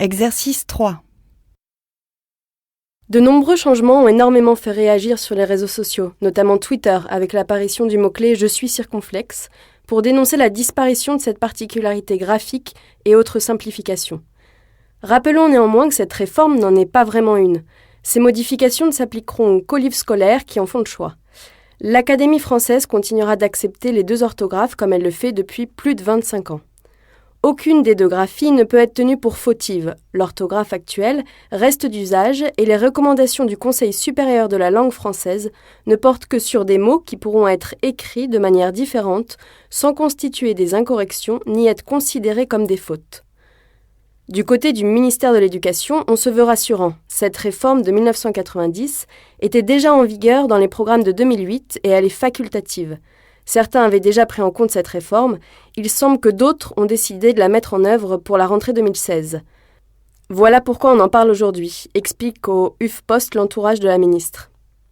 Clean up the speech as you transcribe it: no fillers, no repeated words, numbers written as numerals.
Exercice 3. De nombreux changements ont énormément fait réagir sur les réseaux sociaux, notamment Twitter, avec l'apparition du mot-clé « Je suis circonflexe » pour dénoncer la disparition de cette particularité graphique et autres simplifications. Rappelons néanmoins que cette réforme n'en est pas vraiment une. Ces modifications ne s'appliqueront qu'aux livres scolaires qui en font le choix. L'Académie française continuera d'accepter les 2 orthographes comme elle le fait depuis plus de 25 ans. Aucune des 2 graphies ne peut être tenue pour fautive. L'orthographe actuelle reste d'usage et les recommandations du Conseil supérieur de la langue française ne portent que sur des mots qui pourront être écrits de manière différente sans constituer des incorrections ni être considérés comme des fautes. Du côté du ministère de l'Éducation, on se veut rassurant. Cette réforme de 1990 était déjà en vigueur dans les programmes de 2008 et elle est facultative. Certains avaient déjà pris en compte cette réforme, il semble que d'autres ont décidé de la mettre en œuvre pour la rentrée 2016. Voilà pourquoi on en parle aujourd'hui, explique au HuffPost l'entourage de la ministre.